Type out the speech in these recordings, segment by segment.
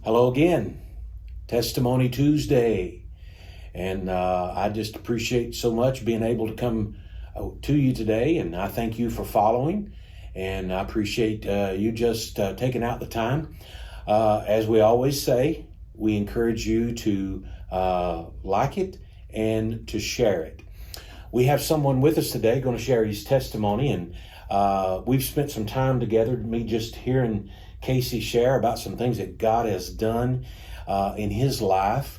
Hello again, Testimony Tuesday, and I just appreciate so much being able to come to you today, and I thank you for following, and I appreciate you just taking out the time. As we always say, we encourage you to like it and to share it. We have someone with us today going to share his testimony, and we've spent some time together, me just hearing Casey share about some things that God has done in his life,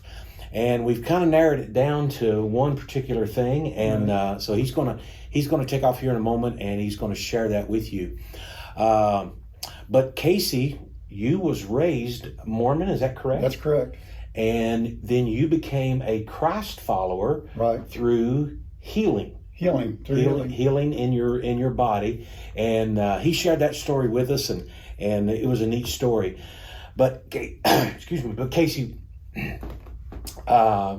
and we've kind of narrowed it down to one particular thing, and so he's going to take off here in a moment, and he's going to share that with you. But Casey, you was raised Mormon, is that correct? That's correct. And then you became a Christ follower, right, through healing. Healing in your body, and he shared that story with us, and it was a neat story. But excuse me, but Casey,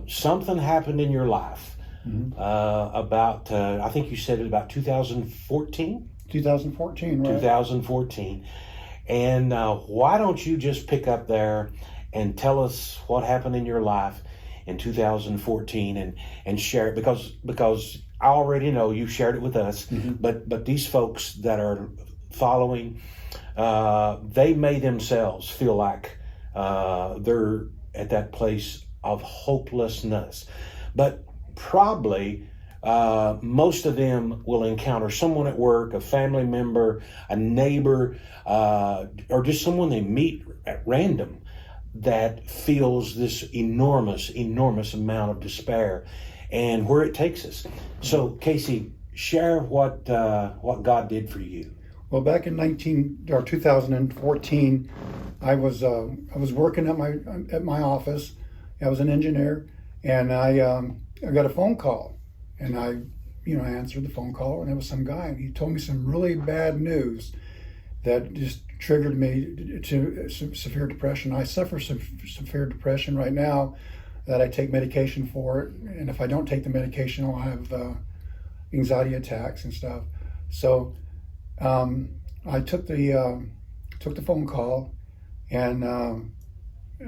something happened in your life about I think you said it about 2014. 2014, right? 2014, and why don't you just pick up there and tell us what happened in your life in 2014 and share it, because I already know you shared it with us, but these folks that are following, they may themselves feel like they're at that place of hopelessness. But probably most of them will encounter someone at work, a family member, a neighbor, or just someone they meet at random that feels this enormous amount of despair and where it takes us. So, Casey, share what God did for you. Well, back in 2014, I was working at my office. I was an engineer, and I got a phone call, and I answered the phone call, and it was some guy, and he told me some really bad news that just triggered me to severe depression. I suffer some severe depression right now, that I take medication for it, and if I don't take the medication, I'll have anxiety attacks and stuff. So I took the phone call, and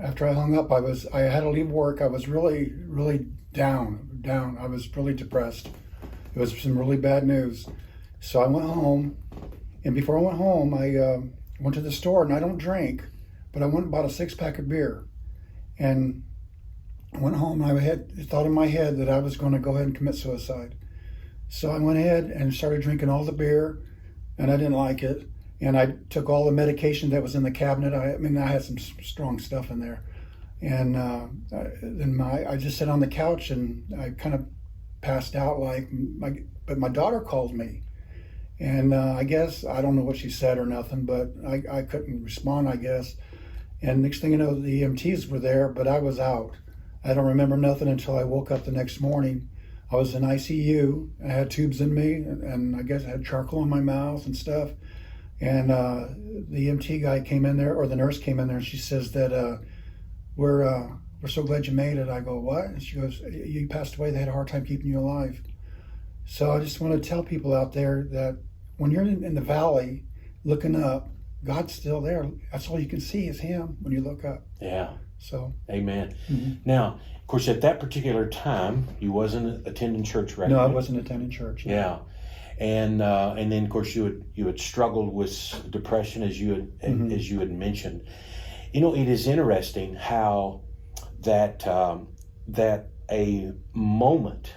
after I hung up, I had to leave work. I was really down. I was really depressed. It was some really bad news. So I went home, and before I went home, I went to the store, and I don't drink, but I went and bought a 6-pack of beer, and I went home, and I had thought in my head that I was going to go ahead and commit suicide. So I went ahead and started drinking all the beer, and I didn't like it. And I took all the medication that was in the cabinet. I had some strong stuff in there. And then I just sat on the couch, and I kind of passed out but my daughter called me. And I guess, I don't know what she said or nothing, but I couldn't respond, I guess. And next thing you know, the EMTs were there, but I was out. I don't remember nothing until I woke up the next morning. I was in ICU. I had tubes in me, and I guess I had charcoal in my mouth and stuff. And the EMT guy came in there, or the nurse came in there, and she says that we're so glad you made it. I go, what? And she goes, you passed away. They had a hard time keeping you alive. So I just want to tell people out there that when you're in the valley looking up, God's still there. That's all you can see is Him when you look up. Yeah. So. Amen. Now, of course, at that particular time, you wasn't attending church regularly. No, I wasn't attending church. No. Yeah. And then, of course, you had struggled with depression, as you had mentioned. You know, it is interesting how that a moment.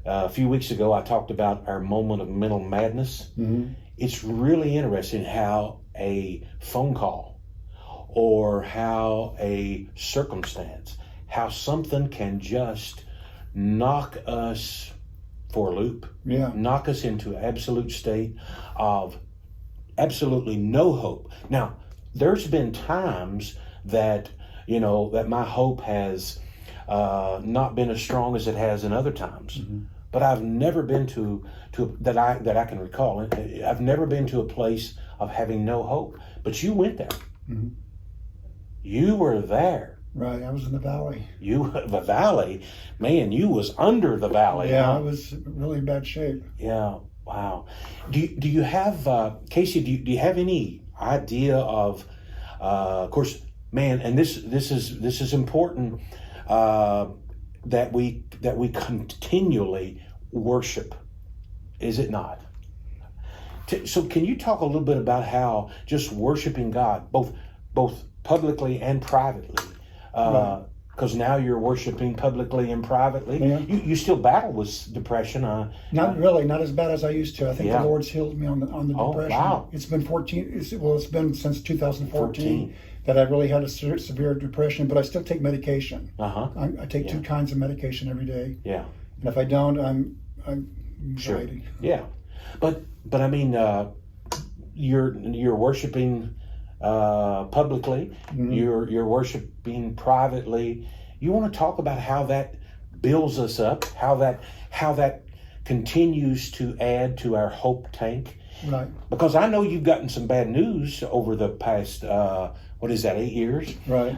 A few weeks ago, I talked about our moment of mental madness. It's really interesting how a phone call, or how a circumstance, how something can just knock us for a loop, knock us into an absolute state of absolutely no hope. Now, there's been times that, that my hope has not been as strong as it has in other times. But I've never been to that I can recall. I've never been to a place of having no hope. But you went there. You were there. Right, I was in the valley. The valley, man, you was under the valley. Yeah, huh? I was really in bad shape. Yeah, wow. Do you have, Casey, do you have any idea of course, man, and this is important, that we continually worship, is it not? So can you talk a little bit about how just worshiping God, both publicly and privately, because now you're worshiping publicly and privately. Yeah. You still battle with depression. Not really, not as bad as I used to. I think Yeah. the Lord's healed me on the Oh, depression. wow. It's been 14. It's been since 2014 14. that I really had a severe depression. But I still take medication. Uh-huh. I take 2 kinds of medication every day, Yeah. and if I don't, I'm Sure. anxiety. Yeah. But I mean, you're worshiping publicly. Mm-hmm. You're worshiping privately. You want to talk about how that builds us up, how that continues to add to our hope tank. Right. Because I know you've gotten some bad news over the past 8 years. Right.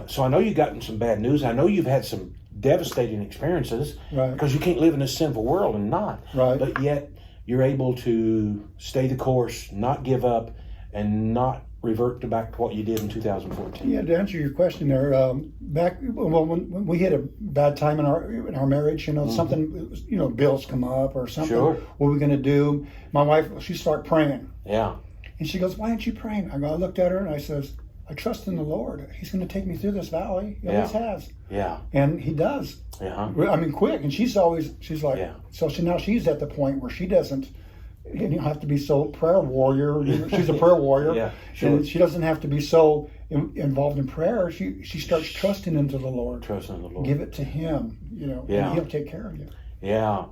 So I know you've gotten some bad news. I know you've had some devastating experiences. Right. Because you can't live in this sinful world and not. Right. But yet you're able to stay the course, not give up, and not revert back to what you did in 2014. Yeah, to answer your question there, when we hit a bad time in our marriage, something, bills come up or something. Sure. What are we going to do? My wife, she started praying, Yeah. and she goes, "Why aren't you praying?" I looked at her and I says, "I trust in the Lord. He's going to take me through this valley. He always has, Yeah. and He does. Yeah. I mean, quick." And she's like, Yeah. so now she's at the point where she doesn't. You don't have to be so prayer warrior. She's a prayer warrior. Yeah, sure. And she doesn't have to be so involved in prayer. She starts trusting into the Lord. Trust in the Lord. Give it to Him, Yeah. and He'll take care of you. Yeah.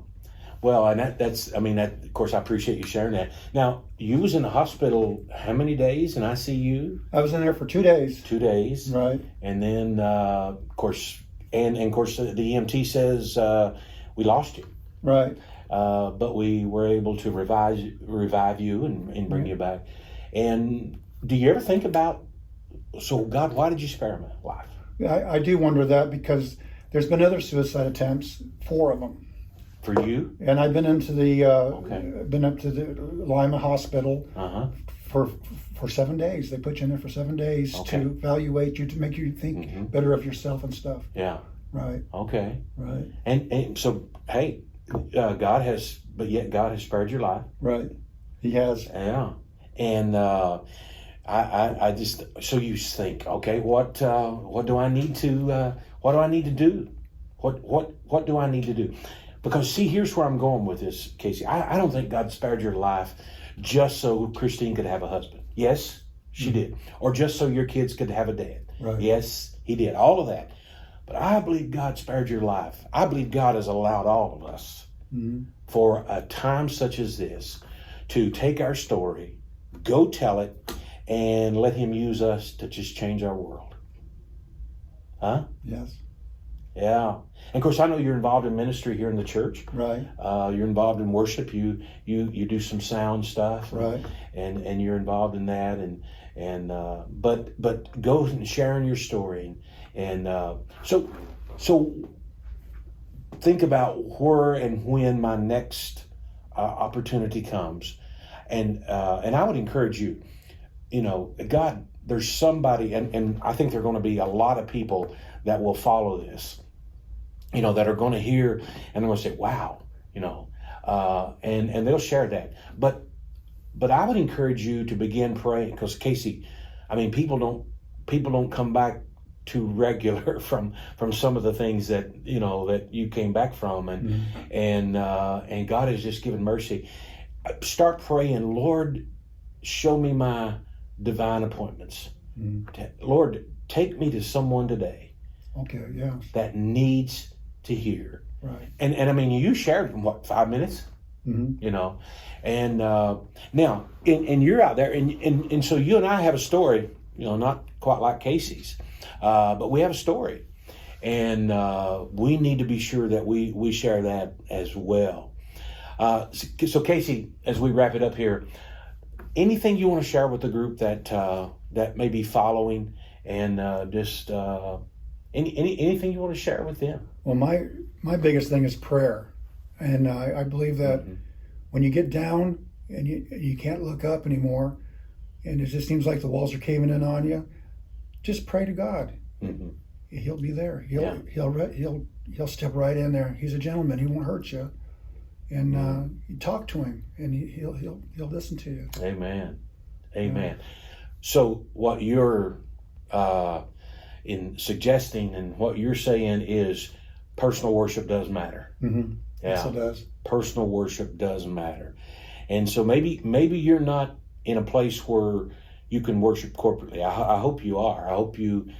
Well, and that's of course, I appreciate you sharing that. Now, you was in the hospital how many days in ICU? I was in there for 2 days. 2 days. Right. And then, of course, the EMT says we lost you. Right. But we were able to revive you and bring you back. And do you ever think about, so God, why did you spare my life? I do wonder that because there's been other suicide attempts, 4 of them. For you? And I've been into Okay. been up to the Lima Hospital Uh-huh. for 7 days. They put you in there for 7 days Okay. to evaluate you, to make you think better of yourself and stuff. Yeah. Right. Okay. Right. And so, hey, God has spared your life. Right. He has. Yeah. And I just, so you think, okay, what do I need to do? What do I need to do? Because see, here's where I'm going with this, Casey. I don't think God spared your life just so Christine could have a husband. Yes, she did. Or just so your kids could have a dad. Right. Yes, He did. All of that. But I believe God spared your life. I believe God has allowed all of us for a time such as this to take our story, go tell it, and let Him use us to just change our world. Huh? Yes. Yeah. And of course, I know you're involved in ministry here in the church. Right. You're involved in worship. You do some sound stuff. Right. And you're involved in that. But go and sharing your story. And so think about where and when my next opportunity comes. And I would encourage you, God, there's somebody, and I think there are going to be a lot of people that will follow this, that are going to hear and they're going to say, wow, and they'll share that. But I would encourage you to begin praying, because Casey, I mean, people don't come back too regular from some of the things that that you came back from, and God has just given mercy. Start praying, Lord, show me my divine appointments. Lord, take me to someone today. Okay. Yeah. That needs to hear. Right. And I mean, you shared in 5 minutes, and now, and you're out there, and so you and I have a story, not quite like Casey's, but we have a story, and we need to be sure that we share that as well. So Casey, as we wrap it up here, anything you want to share with the group that may be following, and anything you want to share with them? Well, my biggest thing is prayer, and I believe that when you get down and you can't look up anymore, and it just seems like the walls are caving in on you, just pray to God. Mm-hmm. He'll be there. Yeah. He'll step right in there. He's a gentleman. He won't hurt you. And you talk to him, and he'll listen to you. Amen. Amen. So what you're in suggesting and what you're saying is personal worship does matter. Mm-hmm. Yeah. Yes, it does. Personal worship does matter. And so maybe you're not in a place where you can worship corporately. I hope you are. I hope you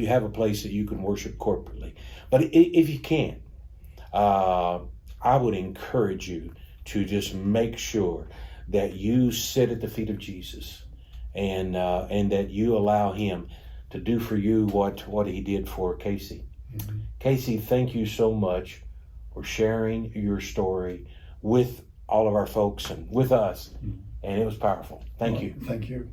have a place that you can worship corporately. But if you can't, I would encourage you to just make sure that you sit at the feet of Jesus, and that you allow him to do for you what he did for Casey. Mm-hmm. Casey, thank you so much for sharing your story with all of our folks and with us. Mm-hmm. And it was powerful. Thank you. Thank you.